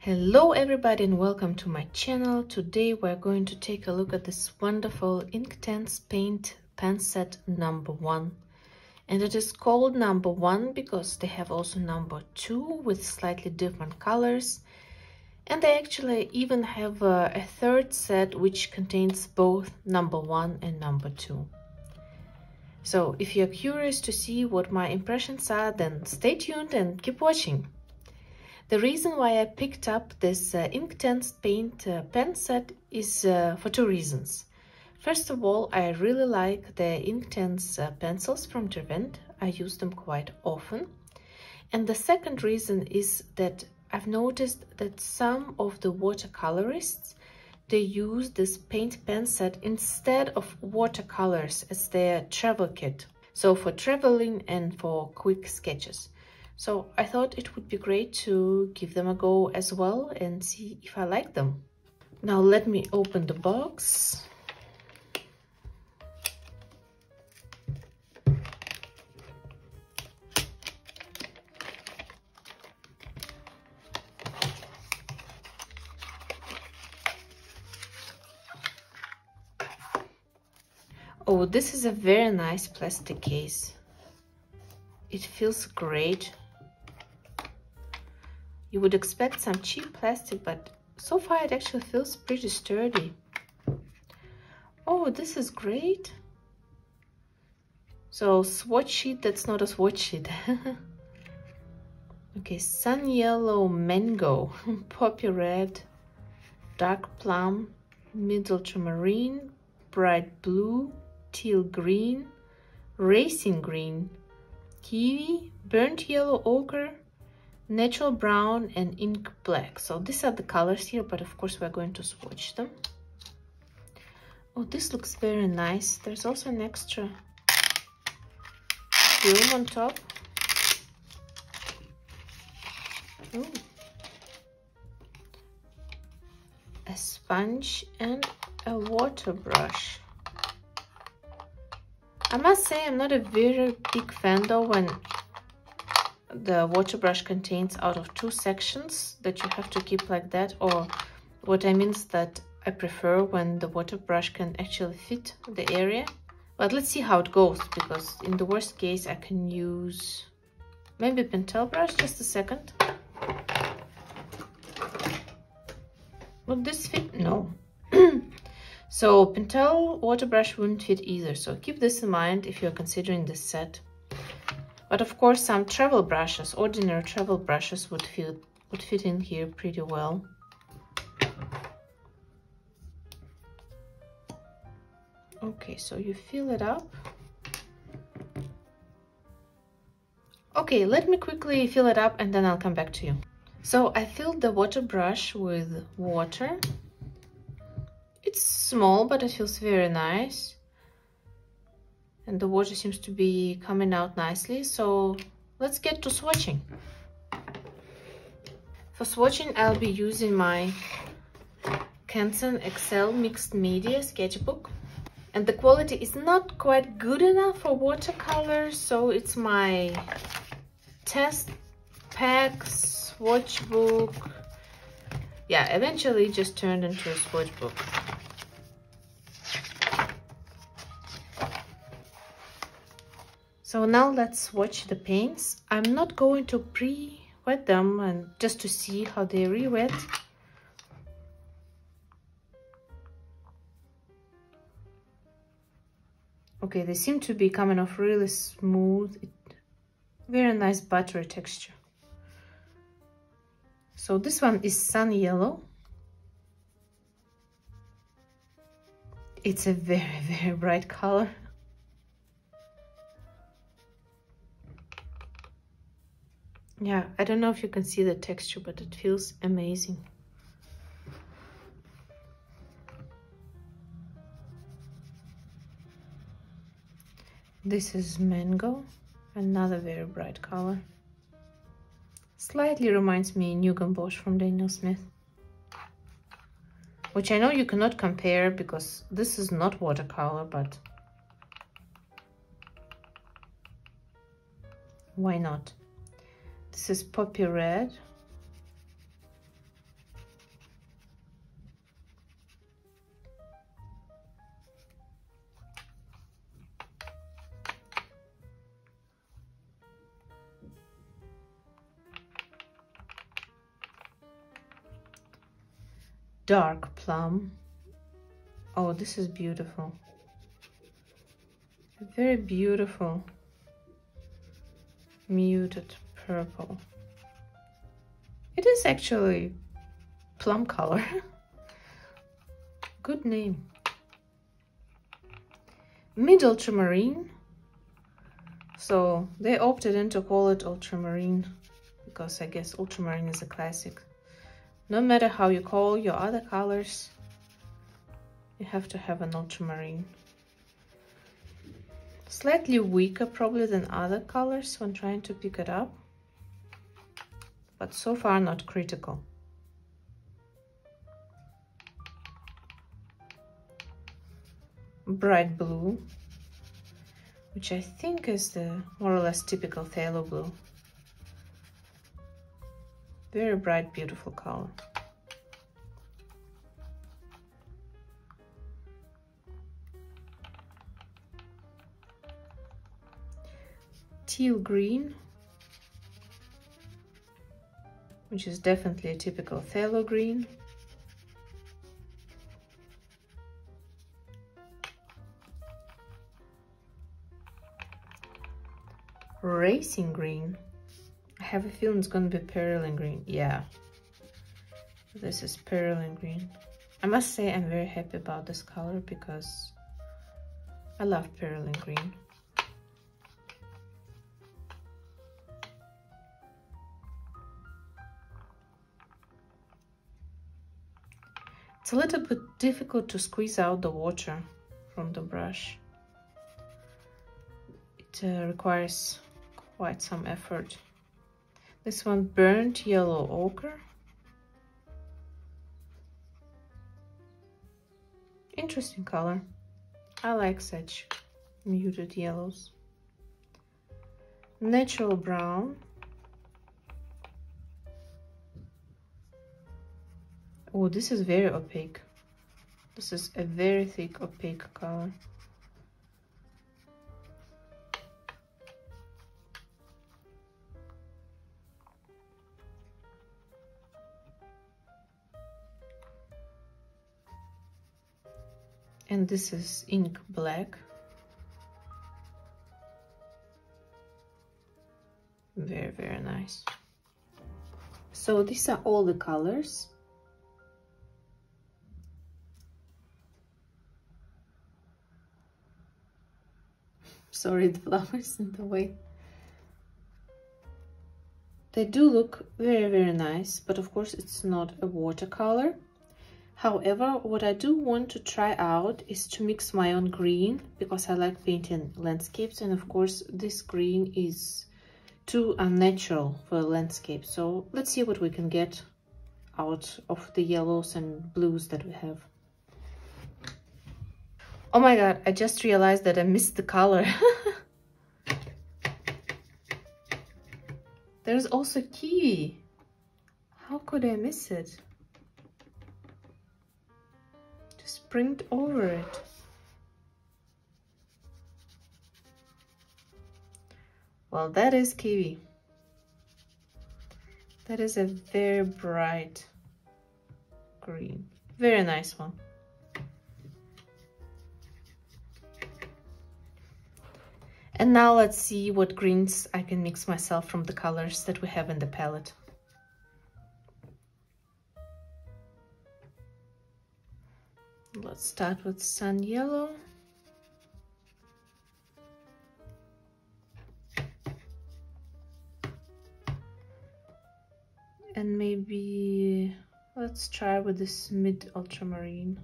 Hello everybody and welcome to my channel. Today we're going to take a look at this wonderful Inktense paint pen set number 1. And it is called number 1 because they have also number 2 with slightly different colors. And they actually even have a third set which contains both number 1 and number 2. So if you're curious to see what my impressions are, then stay tuned and keep watching. The reason why I picked up this Inktense paint pen set is for 2 reasons. First of all, I really like the Inktense pencils from Derwent. I use them quite often. And the second reason is that I've noticed that some of the watercolorists, they use this paint pen set instead of watercolors as their travel kit. So for traveling and for quick sketches. So I thought it would be great to give them a go as well and see if I like them. Now let me open the box. Oh, this is a very nice plastic case. It feels great. You would expect some cheap plastic, but so far it actually feels pretty sturdy. Oh, this is great. So swatch sheet, that's not a swatch sheet. Okay, sun yellow mango, poppy red, dark plum, mid ultramarine, bright blue, teal green, racing green, kiwi, burnt yellow ochre, natural brown, and ink black. So these are the colors here, but of course we're going to swatch them. Oh, this looks very nice. There's also an extra film on top. Ooh. A sponge and a water brush. I must say I'm not a very big fan though when the water brush contains out of 2 sections that you have to keep like that, or what I mean is that I prefer when the water brush can actually fit the area. But let's see how it goes, because in the worst case I can use maybe a Pentel brush. Just a second. Would this fit? No. So Pentel water brush wouldn't fit either, so keep this in mind if you're considering this set. But of course some travel brushes, ordinary travel brushes would fit in here pretty well. Okay, so you fill it up. Okay, let me quickly fill it up and then I'll come back to you. So I filled the water brush with water. It's small, but it feels very nice. And the water seems to be coming out nicely. So let's get to swatching. For swatching, I'll be using my Canson XL Mixed Media sketchbook. And the quality is not quite good enough for watercolors, so it's my test pack swatch book. Yeah, eventually it just turned into a swatch book. So now let's swatch the paints. I'm not going to pre-wet them and just to see how they re-wet. Okay, they seem to be coming off really smooth. Very nice buttery texture. So this one is sun yellow. It's a very, very bright color. Yeah, I don't know if you can see the texture, but it feels amazing. This is mango, another very bright color. Slightly reminds me Nugan Bosch from Daniel Smith. Which I know you cannot compare because this is not watercolor, but why not? This is poppy red. dark plum. Oh, this is beautiful. Very beautiful muted purple. It is actually plum color. Good name. Mid ultramarine. So they opted in to call it ultramarine because I guess ultramarine is a classic. No matter how you call your other colors, you have to have an ultramarine. Slightly weaker probably than other colors when trying to pick it up, but so far not critical. Bright blue, which I think is the more or less typical phthalo blue. Very bright, beautiful color. Teal green, which is definitely a typical phthalo green. Racing green. I have a feeling it's going to be perylene green. Yeah, this is perylene green. I must say I'm very happy about this color because I love perylene green. It's a little bit difficult to squeeze out the water from the brush. It requires quite some effort. This one, burnt yellow ochre. Interesting color. I like such muted yellows. Natural brown. Oh, this is very opaque. This is a very thick opaque color. And this is ink black. Very, very nice. So these are all the colors. Sorry, the flowers in the way. They do look very, very nice, but of course it's not a watercolor. However, what I do want to try out is to mix my own green, because I like painting landscapes, and of course this green is too unnatural for a landscape. So let's see what we can get out of the yellows and blues that we have. Oh my god, I just realized that I missed the color. There's also kiwi. How could I miss it? Just print over it. Well, that is kiwi. That is a very bright green. Very nice one. And now let's see what greens I can mix myself from the colors that we have in the palette. Let's start with sun yellow. And maybe let's try with this mid ultramarine.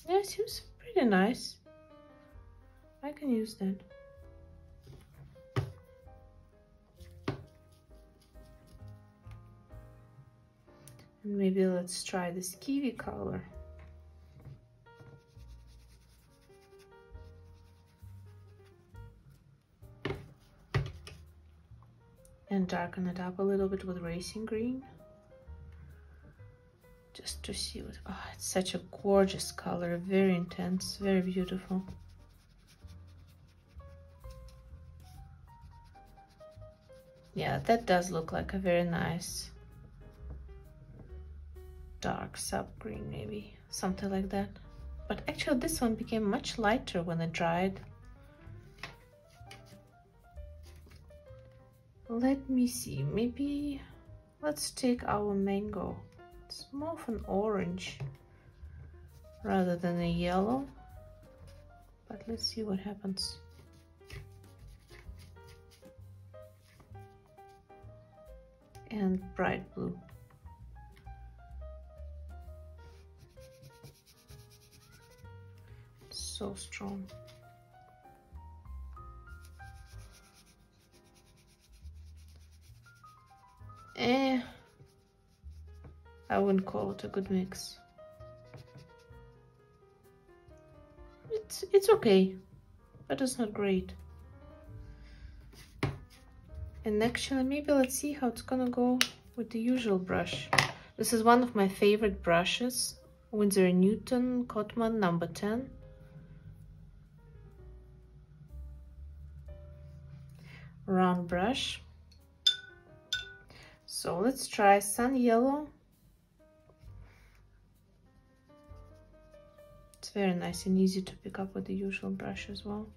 Yeah, it seems pretty nice. I can use that. And maybe let's try this kiwi color. And darken it up a little bit with racing green. just to see what, oh, it's such a gorgeous color, very intense, very beautiful. Yeah, that does look like a very nice dark sub green, maybe something like that. But actually this one became much lighter when it dried. Let me see, maybe let's take our mango. It's more of an orange rather than a yellow, but let's see what happens. And bright blue. So strong. I wouldn't call it a good mix. It's okay, but it's not great. And actually, maybe let's see how it's gonna go with the usual brush. This is one of my favorite brushes, Winsor & Newton Cotman number 10. Round brush. So let's try Sun Yellow. It's very nice and easy to pick up with the usual brush as well.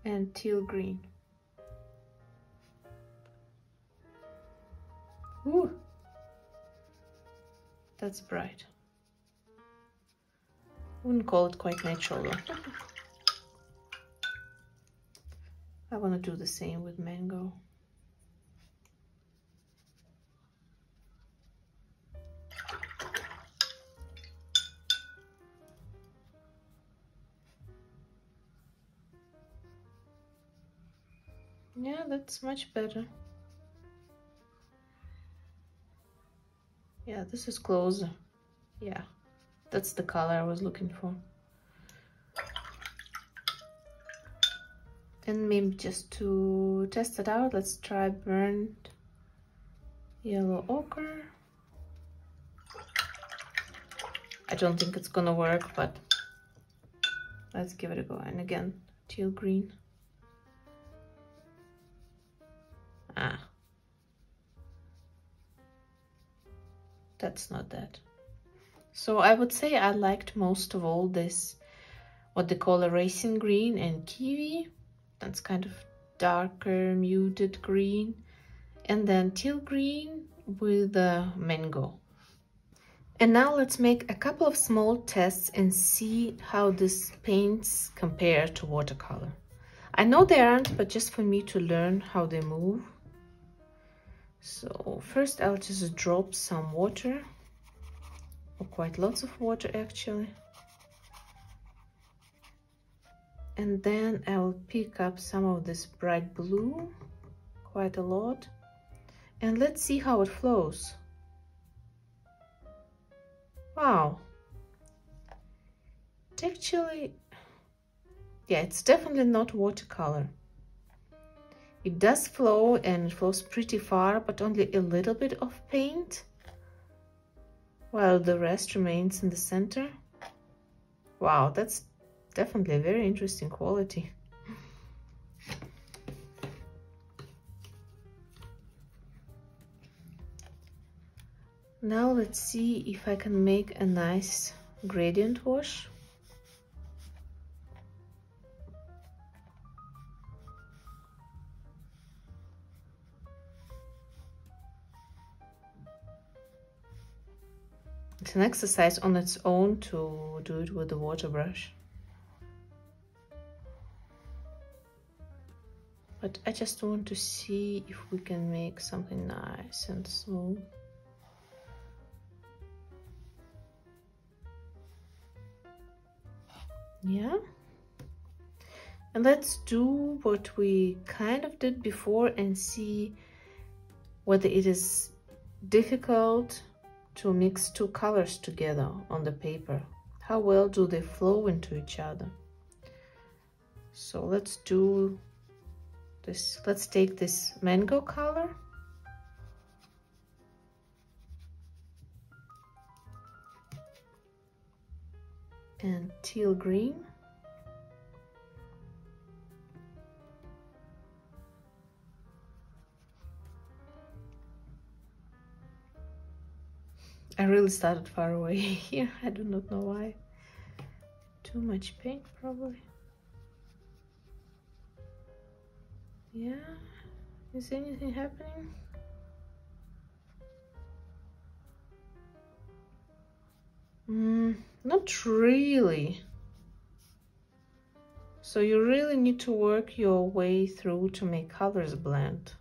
And Teal Green. Ooh, that's bright. Wouldn't call it quite natural though. I want to do the same with mango. Yeah, that's much better. Yeah, this is closer. Yeah, that's the color I was looking for. And maybe just to test it out, let's try Burnt Yellow Ochre. I don't think it's gonna work, but let's give it a go. And again, Teal Green. Ah, that's not that. So I would say I liked most of all this, what they call a racing green and kiwi. That's kind of darker, muted green. And then teal green with mango. And now let's make a couple of small tests and see how these paints compare to watercolor. I know they aren't, but just for me to learn how they move. So first I'll just drop some water, or quite lots of water actually. And then I'll pick up some of this bright blue, quite a lot. And let's see how it flows. Wow. It actually, yeah, it's definitely not watercolor. It does flow and it flows pretty far, but only a little bit of paint, while the rest remains in the center. Wow, that's definitely a very interesting quality. Now let's see if I can make a nice gradient wash. It's an exercise on its own to do it with the water brush. But I just want to see if we can make something nice and smooth. Yeah. And let's do what we kind of did before and see whether it is difficult to mix two colors together on the paper. How well do they flow into each other? So let's do this. Let's take this mango color and teal green. I really started far away here. I do not know why. Too much paint, probably. Yeah, is anything happening? Not really. So you really need to work your way through to make colors blend.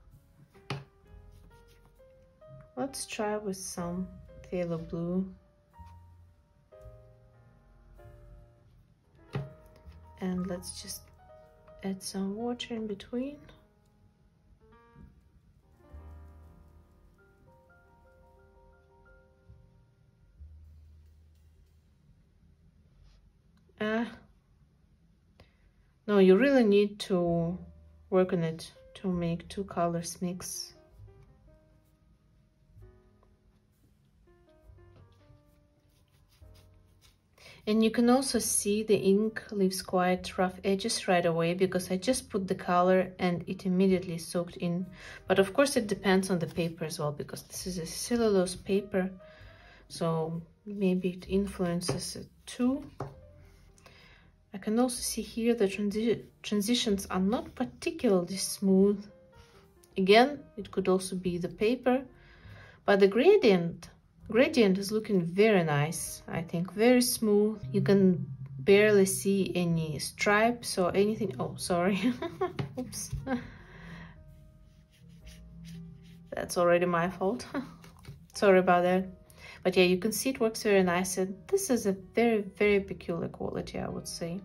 Let's try with some phthalo blue. And let's just add some water in between. No, you really need to work on it to make two colors mix. And you can also see the ink leaves quite rough edges right away because I just put the color and it immediately soaked in. But of course it depends on the paper as well, because this is a cellulose paper, so maybe it influences it too. I can also see here the transitions are not particularly smooth. Again, it could also be the paper, but the gradient is looking very nice. I think very smooth. You can barely see any stripes or anything. Oh, sorry. Oops. That's already my fault. Sorry about that. But yeah, you can see it works very nice, and this is a very, very peculiar quality, I would say.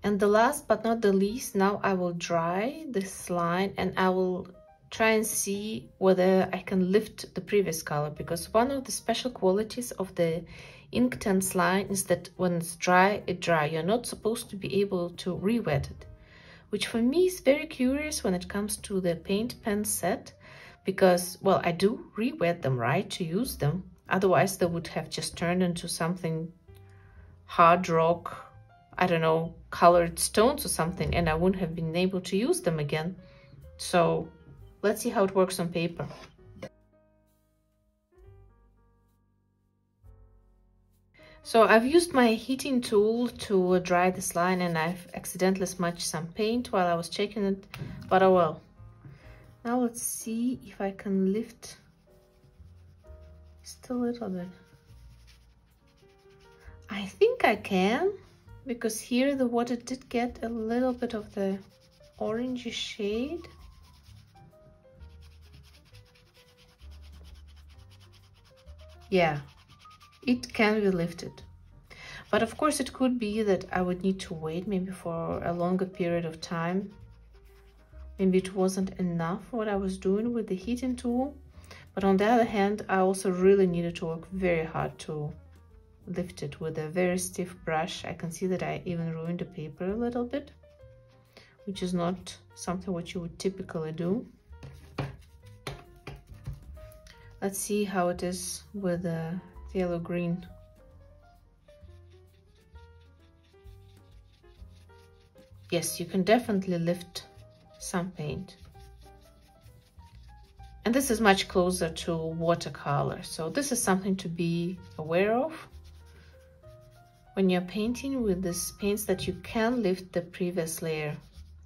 And the last but not the least, now I will dry this line and I will try and see whether I can lift the previous color, because one of the special qualities of the Inktense line is that when it's dry, you're not supposed to be able to re-wet it, which for me is very curious when it comes to the paint pen set, because, well, I do re-wet them, right, to use them. Otherwise they would have just turned into something hard rock, I don't know, colored stones or something, and I wouldn't have been able to use them again. So let's see how it works on paper. So I've used my heating tool to dry this line, and I've accidentally smudged some paint while I was checking it, but oh well. Now let's see if I can lift just a little bit. I think I can, because here the water did get a little bit of the orangey shade. Yeah, it can be lifted. But of course it could be that I would need to wait maybe for a longer period of time. Maybe it wasn't enough what I was doing with the heating tool. But on the other hand, I also really needed to work very hard to lift it with a very stiff brush. I can see that I even ruined the paper a little bit, which is not something what you would typically do. Let's see how it is with the yellow green. Yes, you can definitely lift some paint. And this is much closer to watercolor, so this is something to be aware of when you're painting with these paints, that you can lift the previous layer,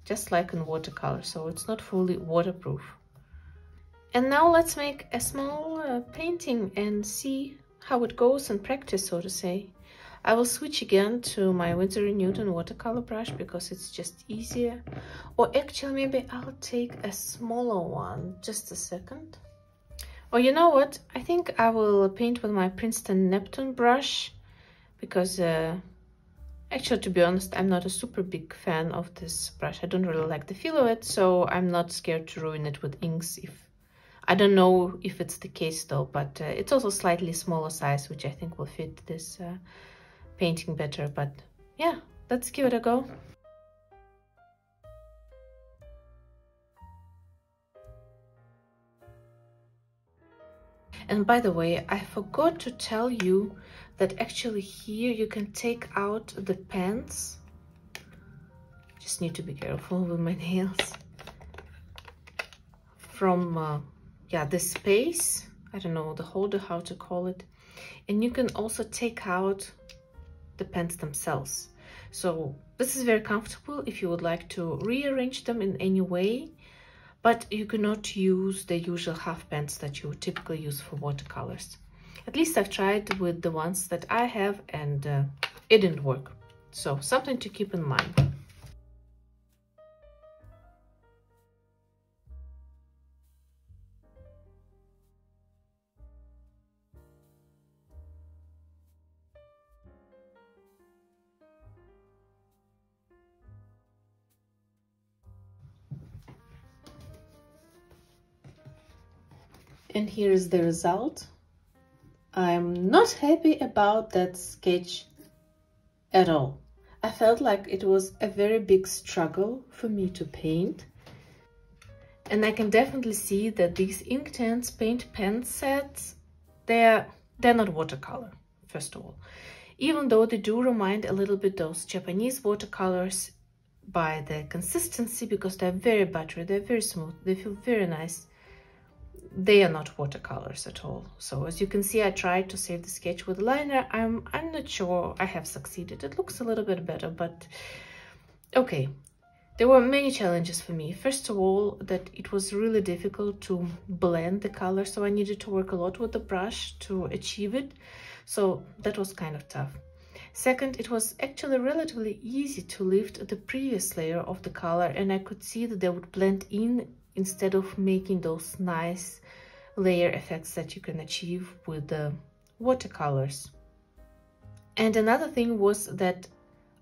just like in watercolor, so it's not fully waterproof. And now let's make a small painting and see how it goes in practice, so to say. I will switch again to my Winsor & Newton watercolor brush because it's just easier. Or actually, maybe I'll take a smaller one. Just a second. Or you know what? I think I will paint with my Princeton Neptune brush because, actually, to be honest, I'm not a super big fan of this brush. I don't really like the feel of it, so I'm not scared to ruin it with inks. I don't know if it's the case though, but it's also slightly smaller size, which I think will fit this painting better. But yeah, let's give it a go. And by the way, I forgot to tell you that actually here you can take out the pens. Just need to be careful with my nails. From yeah, this space, I don't know, the holder, how to call it. And you can also take out the pens themselves. So this is very comfortable if you would like to rearrange them in any way, but you cannot use the usual half pens that you typically use for watercolors. At least I've tried with the ones that I have, and it didn't work. So something to keep in mind. And here is the result. I'm not happy about that sketch at all. I felt like it was a very big struggle for me to paint. And I can definitely see that these Inktense paint pen sets, they're not watercolor, first of all. Even though they do remind a little bit those Japanese watercolors by the consistency, because they're very buttery, they're very smooth, they feel very nice. They are not watercolors at all. So as you can see, I tried to save the sketch with liner. I'm not sure I have succeeded. It looks a little bit better, but okay. There were many challenges for me. First of all, that it was really difficult to blend the color, so I needed to work a lot with the brush to achieve it. So that was kind of tough. Second, it was actually relatively easy to lift the previous layer of the color, and I could see that they would blend in instead of making those nice layer effects that you can achieve with the watercolors. And another thing was that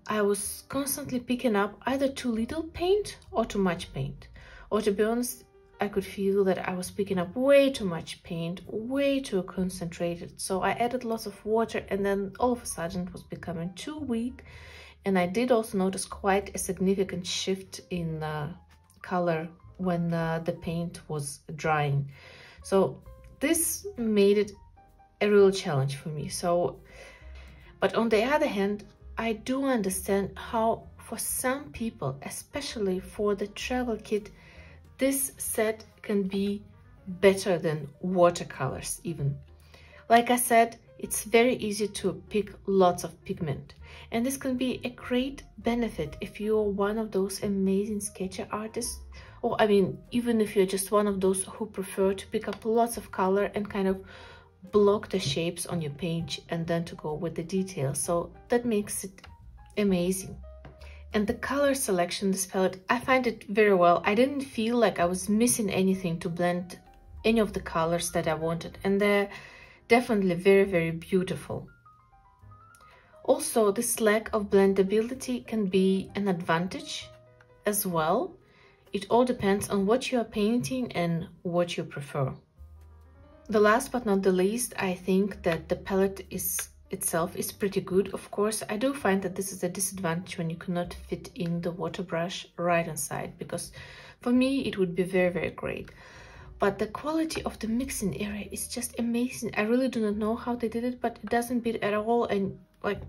I was constantly picking up either too little paint or too much paint. Or to be honest, I could feel that I was picking up way too much paint, way too concentrated. So I added lots of water, and then all of a sudden it was becoming too weak. And I did also notice quite a significant shift in color when the paint was drying. So this made it a real challenge for me. So, but on the other hand, I do understand how for some people, especially for the travel kit, this set can be better than watercolors even. Like I said, it's very easy to pick lots of pigment, and this can be a great benefit if you're one of those amazing sketcher artists, or I mean, even if you're just one of those who prefer to pick up lots of color and kind of block the shapes on your page and then to go with the details. So that makes it amazing. And the color selection, this palette, I find it very well. I didn't feel like I was missing anything to blend any of the colors that I wanted, and they're definitely very, very beautiful. Also, this lack of blendability can be an advantage as well. It all depends on what you are painting and what you prefer. The last but not the least, I think that the palette itself is pretty good. Of course, I do find that this is a disadvantage when you cannot fit in the water brush right inside, because for me it would be very, very great. But the quality of the mixing area is just amazing. I really do not know how they did it, but it doesn't beat at all. And like,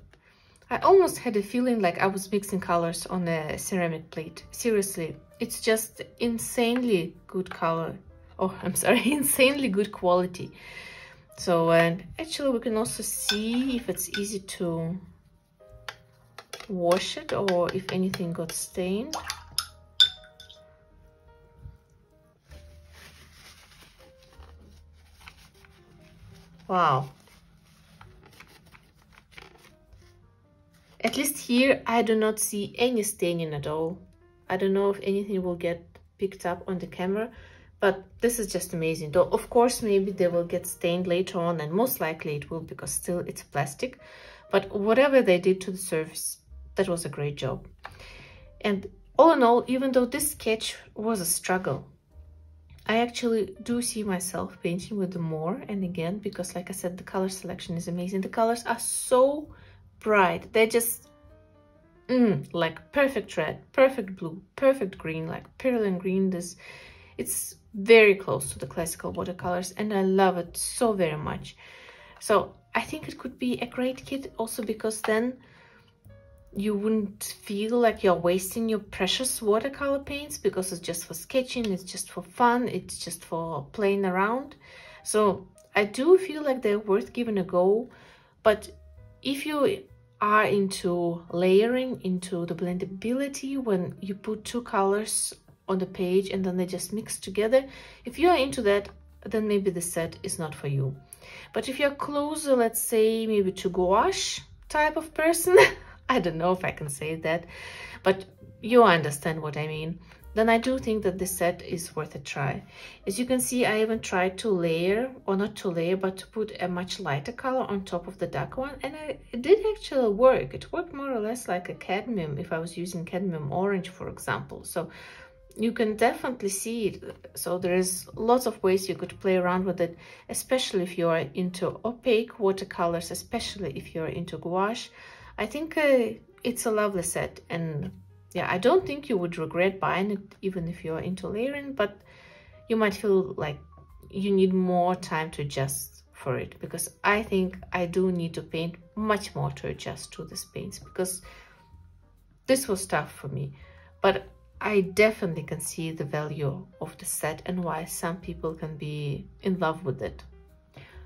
I almost had a feeling like I was mixing colors on a ceramic plate. Seriously, it's just insanely good color. Oh, I'm sorry, insanely good quality. So, and actually we can also see if it's easy to wash it or if anything got stained. Wow. At least here I do not see any staining at all. I don't know if anything will get picked up on the camera, but this is just amazing. Though of course maybe they will get stained later on, and most likely it will, because still it's plastic. But whatever they did to the surface, that was a great job. And all in all, even though this sketch was a struggle, I actually do see myself painting with them more and again, because like I said, the color selection is amazing. The colors are so bright. They're just like perfect red, perfect blue, perfect green, like perylene green. It's very close to the classical watercolors, and I love it so very much. So I think it could be a great kit also because then you wouldn't feel like you're wasting your precious watercolor paints, because it's just for sketching, it's just for fun, it's just for playing around. So I do feel like they're worth giving a go. But if you are into layering, into the blendability, when you put two colors on the page and then they just mix together, if you are into that, then maybe the set is not for you. But if you're closer, let's say maybe to gouache type of person, I don't know if I can say that, but you understand what I mean, then I do think that this set is worth a try. As you can see, I even tried to layer, or not to layer, but to put a much lighter color on top of the dark one, and it did actually work. It worked more or less like a cadmium, if I was using cadmium orange, for example. So you can definitely see it. So there is lots of ways you could play around with it, especially if you are into opaque watercolors, especially if you're into gouache. I think it's a lovely set, and yeah, I don't think you would regret buying it even if you're into layering, but you might feel like you need more time to adjust for it, because I think I do need to paint much more to adjust to these paints, because this was tough for me. But I definitely can see the value of the set and why some people can be in love with it.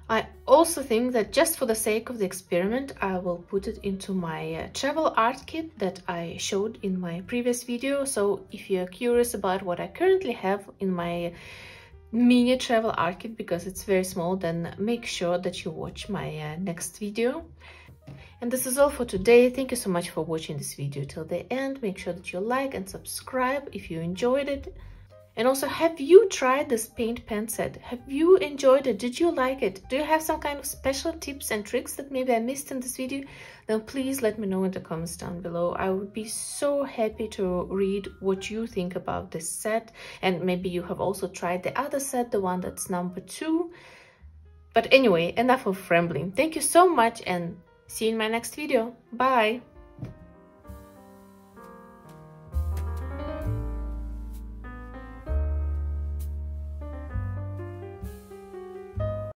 I also think that just for the sake of the experiment, I will put it into my travel art kit that I showed in my previous video. So if you're curious about what I currently have in my mini travel art kit, because it's very small, then make sure that you watch my next video. And this is all for today. Thank you so much for watching this video till the end. Make sure that you like and subscribe if you enjoyed it. And also, have you tried this paint pen set? Have you enjoyed it? Did you like it? Do you have some kind of special tips and tricks that maybe I missed in this video? Then please let me know in the comments down below. I would be so happy to read what you think about this set. And maybe you have also tried the other set, the one that's number 2. But anyway, enough of rambling. Thank you so much, and see you in my next video. Bye!